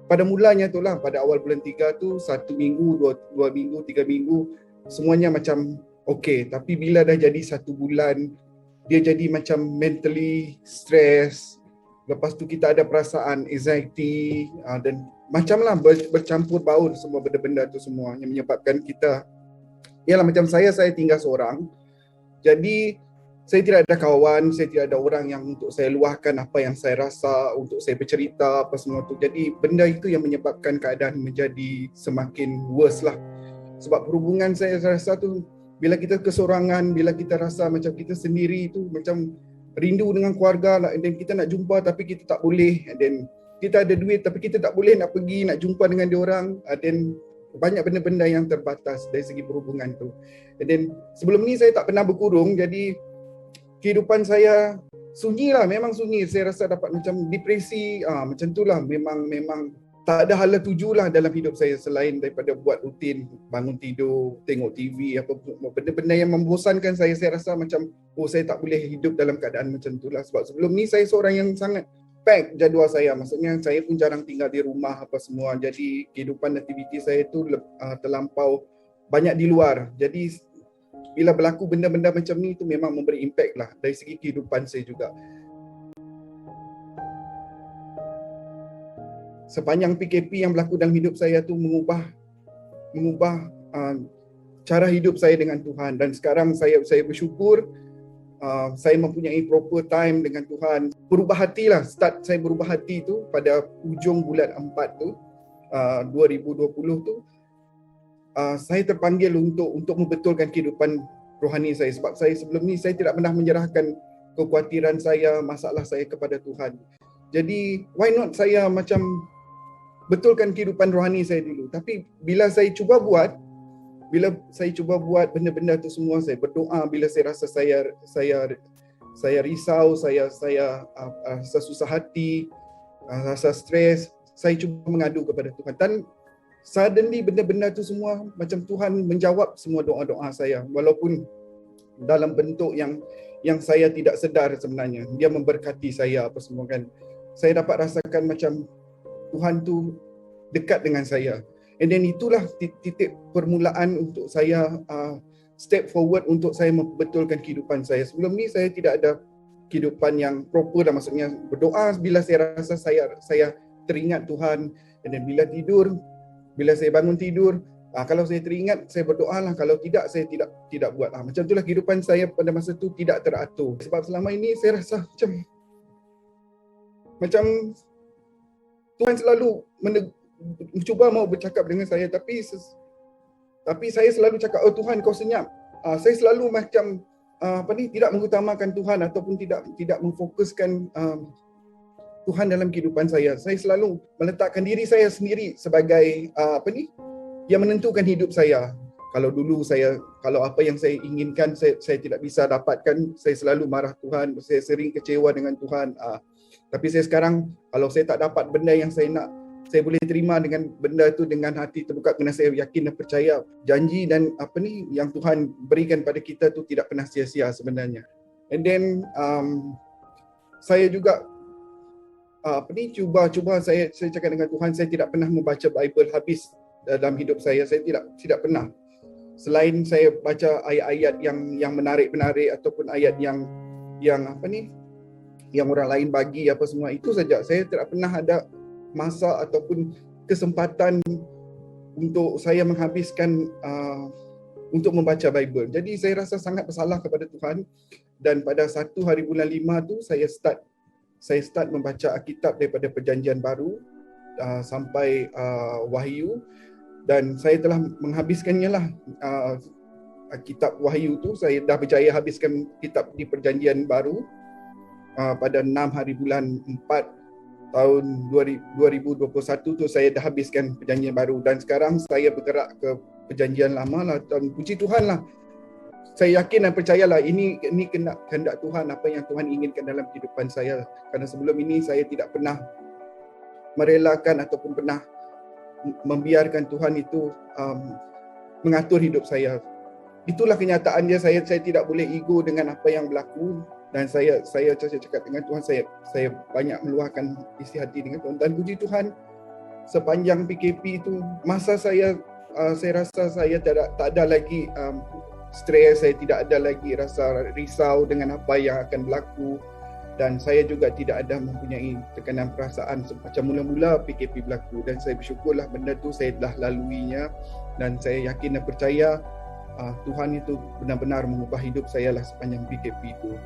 pada mulanya tu lah, pada awal bulan 3 tu, 1 minggu, 2 minggu, 3 minggu, semuanya macam okay. Tapi bila dah jadi 1 bulan, dia jadi macam mentally stress. Lepas tu kita ada perasaan anxiety dan macam lah bercampur baur semua benda-benda tu semua yang menyebabkan kita, yalah macam saya tinggal seorang. Jadi saya tidak ada kawan, saya tidak ada orang yang untuk saya luahkan apa yang saya rasa, untuk saya bercerita apa semua tu. Jadi benda itu yang menyebabkan keadaan menjadi semakin worse lah. Sebab perhubungan saya rasa tu, bila kita kesorangan, bila kita rasa macam kita sendiri tu, macam rindu dengan keluarga lah, dan kita nak jumpa tapi kita tak boleh, dan kita ada duit tapi kita tak boleh nak pergi nak jumpa dengan diorang, dan banyak benda-benda yang terbatas dari segi perhubungan tu. Dan sebelum ni saya tak pernah berkurung, jadi kehidupan saya sunyi lah, memang sunyi. Saya rasa dapat macam depresi, macam tu lah. Memang tak ada hala tuju lah dalam hidup saya selain daripada buat rutin, bangun tidur, tengok TV, apa benda-benda yang membosankan saya. Saya rasa macam, saya tak boleh hidup dalam keadaan macam tu lah. Sebab sebelum ni saya seorang yang sangat pack jadual saya. Maksudnya saya pun jarang tinggal di rumah apa semua. Jadi kehidupan aktiviti saya tu terlampau banyak di luar. Jadi bila berlaku benda-benda macam ni tu memang memberi impact lah dari segi kehidupan saya juga. Sepanjang PKP yang berlaku dalam hidup saya tu mengubah cara hidup saya dengan Tuhan, dan sekarang saya bersyukur saya mempunyai proper time dengan Tuhan. Berubah hati lah, start saya berubah hati tu pada hujung bulan 4 tu 2020 tu. Saya terpanggil untuk membetulkan kehidupan rohani saya, sebab saya sebelum ni saya tidak pernah menyerahkan kekhawatiran saya, masalah saya kepada Tuhan. Jadi why not saya macam betulkan kehidupan rohani saya dulu. Tapi bila saya cuba buat benda-benda tu semua, saya berdoa bila saya rasa saya risau, saya rasa susah hati, rasa stres, saya cuba mengadu kepada Tuhan. Dan suddenly benda-benda tu semua macam Tuhan menjawab semua doa-doa saya, walaupun dalam bentuk yang saya tidak sedar sebenarnya. Dia memberkati saya apa semua kan. Saya dapat rasakan macam Tuhan tu dekat dengan saya. And then itulah titik permulaan untuk saya step forward untuk saya membetulkan kehidupan saya. Sebelum ni saya tidak ada kehidupan yang proper, dan maksudnya berdoa bila saya rasa saya teringat Tuhan. And then bila saya bangun tidur, kalau saya teringat saya berdoa lah, kalau tidak saya tidak buat lah. Macam itulah kehidupan saya pada masa tu tidak teratur. Sebab selama ini saya rasa macam Tuhan selalu cuba mau bercakap dengan saya, tapi saya selalu cakap, oh Tuhan kau senyap. Saya selalu macam tidak mengutamakan Tuhan ataupun tidak memfokuskan Tuhan dalam kehidupan saya. Saya selalu meletakkan diri saya sendiri sebagai yang menentukan hidup saya. Kalau dulu kalau apa yang saya inginkan saya tidak bisa dapatkan, saya selalu marah Tuhan, saya sering kecewa dengan Tuhan. Tapi saya sekarang, kalau saya tak dapat benda yang saya nak, saya boleh terima dengan benda tu dengan hati terbuka, kerana saya yakin dan percaya janji dan yang Tuhan berikan pada kita tu tidak pernah sia-sia sebenarnya. And then saya juga cuba saya cakap dengan Tuhan, saya tidak pernah membaca Bible habis dalam hidup saya. Saya tidak pernah. Selain saya baca ayat-ayat yang menarik-menarik ataupun ayat yang orang lain bagi apa semua, itu saja. Saya tidak pernah ada masa ataupun kesempatan untuk saya menghabiskan untuk membaca Bible. Jadi saya rasa sangat bersalah kepada Tuhan, dan pada 1 hari bulan 5 tu saya start membaca Alkitab daripada Perjanjian Baru sampai Wahyu, dan saya telah menghabiskannya lah. Kitab Wahyu tu saya dah berjaya habiskan kitab di Perjanjian Baru pada 6 hari bulan 4 tahun 2021 tu saya dah habiskan Perjanjian Baru, dan sekarang saya bergerak ke Perjanjian Lama lah. Dan puji Tuhan lah, saya yakin dan percayalah ini kehendak Tuhan, apa yang Tuhan inginkan dalam kehidupan saya. Kerana sebelum ini saya tidak pernah merelakan ataupun pernah membiarkan Tuhan itu mengatur hidup saya. Itulah kenyataan dia. Saya tidak boleh ego dengan apa yang berlaku, dan saya cakap dengan Tuhan, saya banyak meluahkan isi hati dengan Tuhan, dan puji Tuhan sepanjang PKP itu, masa saya rasa saya tak ada lagi stres, saya tidak ada lagi rasa risau dengan apa yang akan berlaku, dan saya juga tidak ada mempunyai tekanan perasaan macam mula-mula PKP berlaku. Dan saya bersyukurlah benda tu saya telah laluinya, dan saya yakin dan percaya Tuhan itu benar-benar mengubah hidup saya lah sepanjang PKP itu.